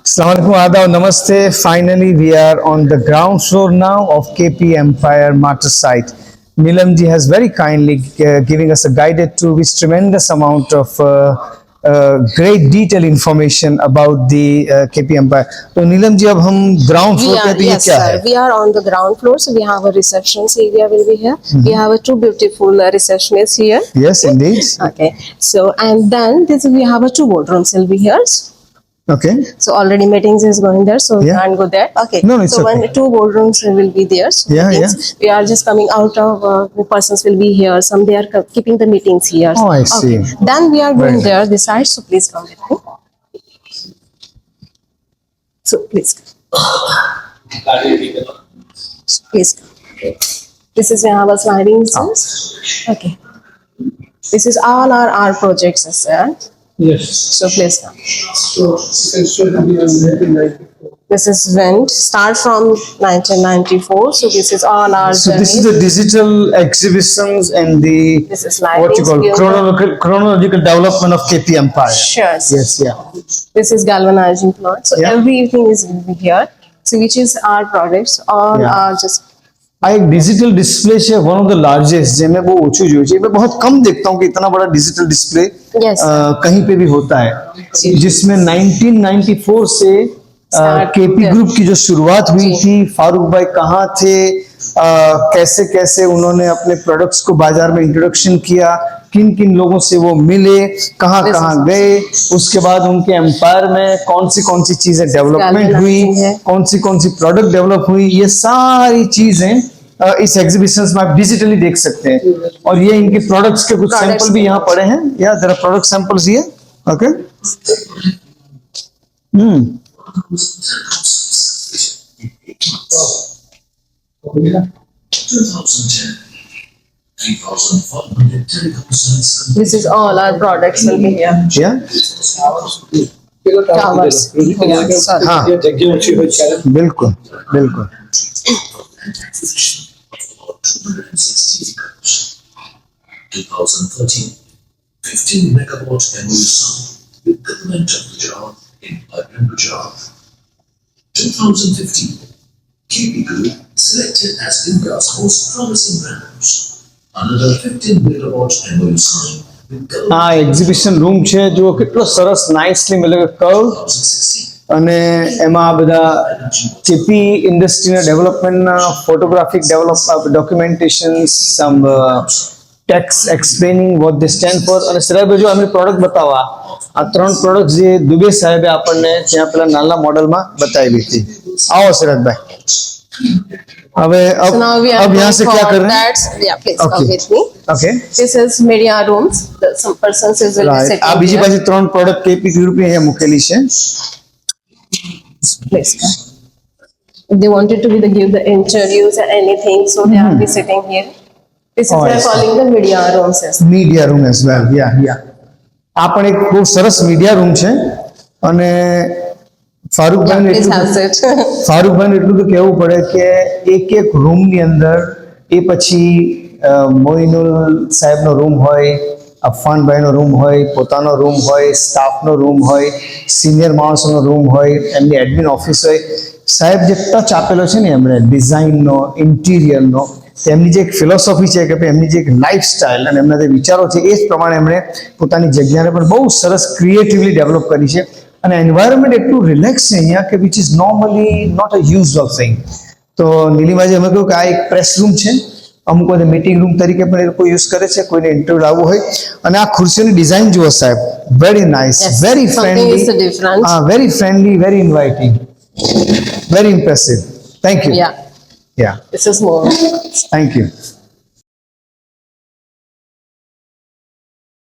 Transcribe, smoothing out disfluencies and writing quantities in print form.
Assalamualaikum, Adab, Namaste. Finally, we are on the ground floor now of KP Empire Martyr site. Nilamji has very kindly giving us a guided tour with tremendous amount of great detailed information about the KP Empire. So Nilamji, अब हम ground floor पे तो ये Yes, क्या sir. है? We are on the ground floor, so we have a reception area will be here. We have a two beautiful receptionists here. Yes, indeed. Okay. So and then this we have a two boardrooms will be here. Okay. So already meetings is going there, so we Yeah. can't go there. Okay. No, it's so okay. when two boardrooms will be there. So Yeah, meetings, We are just coming out of the persons will be here. Some they are keeping the meetings here. Oh, I see. Okay. Then we are going Very there this side. So please come with me. So please. Please. This is where our sliding is. Okay. This is all our projects, sir. Yes. So please come. This is when start from 1994. So this is all our So journey. this is the digital exhibitions and the This is what you call lighting, chronological development of KP Empire. Sure. sir. Yes, yeah. This is galvanizing plant. So Yeah. everything is will be here. So which is our products. All Yeah. are just આ એક digital display છે one of the largest જે મેં બહુ ઓછું જોયું છે मैं बहुत कम देखता हूँ कि इतना बड़ा डिजिटल डिस्प्ले Yes. कहीं पे भी होता है जिसमें 1994 से केपी किया। ग्रुप की जो शुरुआत हुई थी फारूक भाई कहाँ थे कैसे कैसे उन्होंने अपने प्रोडक्ट्स को बाजार में इंट्रोडक्शन किया किन किन लोगों से वो मिले कहाँ This कहाँ is- गए उसके बाद उनके एम्पायर में कौन सी चीजें डेवलपमेंट हुई Galvanizing है। कौन सी प्रोडक्ट डेवलप हुई ये सारी चीजें इस एग्जीबिशंस में आप डिजिटली देख सकते हैं और ये इनके प्रोडक्ट्स के कुछ Products सैंपल भी यहाँ पड़े हैं या देयर आर प्रोडक्ट सैंपल्स ये okay this is all our products will be here. या Towers. Yeah, sorry. हाँ बिल्कुल बिल्कुल 2013, 15 megawatt MOU signed with Government of Gujarat in Pipeline, Gujarat. 2015, KP Group selected as India's most promising brands. Another 15 megawatt MOU signed with Government આ exhibition room છે જો કેટલો સરસ nicely મતલબ કર્વ 2016. અને એમાં આ બધા કેપી ઇન્ડસ્ટ્રીના ડેવલપમેન્ટના photographic documentation some text explaining what they stand for અને સિરાજભાઈ જો એમની પ્રોડક્ટ બતાવવા આ ત્રણ પ્રોડક્ટ જે દુબે સાહેબે આપણને ત્યાં પેલા નાના મોડલમાં બતાવી હતી आओ सिराजभाई હવે So now we are अब यहाँ से going क्या for कर रहे हैं that. Yeah, please come Okay. with me. Okay This is media rooms. Some persons is will be right sitting આ બીજી here. પાછી ત્રણ પ્રોડક્ટ કેપી ગ્રુપે અહીંયા મૂકેલી છે Please come. If they wanted to give the interviews or anything, so they are be sitting here. This is Oh, we I are see. calling the media rooms. Yes. Media room as well યા આ પણ એક બહુ સરસ media room છે અને Yeah, ફારૂકભાઈને please એટલું have it. ફારૂકભાઈને એટલું તો કહેવું પડે કે એક રૂમની અંદર એ પછી મોઇનુલ સાહેબનો રૂમ હોય અફાનભાઈનો રૂમ હોય પોતાનો રૂમ હોય સ્ટાફનો રૂમ હોય સિનિયર માણસોનો રૂમ હોય એમની એડમિન ઓફિસ હોય સાહેબ જે ટચ આપેલો છે ને એમણે ડિઝાઇનનો ઇન્ટિરિયરનો તેમની જે એક ફિલોસોફી છે કે ભાઈ એમની જે એક લાઈફસ્ટાઈલ અને એમના જે વિચારો છે એ જ પ્રમાણે એમણે પોતાની જગ્યાને પણ બહુ સરસ ક્રિએટિવલી ડેવલપ કરી છે અને એન્વાયરમેન્ટ એટલું રિલેક્સ છે અહીંયા કે which is normally not a usual thing તો નીલિમાજી અમે કહ્યું કે આ એક પ્રેસ રૂમ છે અમુક બધા મીટિંગ રૂમ તરીકે પણ એ લોકો યુઝ કરે છે કોઈને ઇન્ટરવ્યુ આવવું હોય અને આ ખુરશીની ડિઝાઇન જુઓ સાહેબ very nice Yes, very something is friendly different. હા very friendly very inviting very impressive thank you Yeah, yeah this is more. Thank you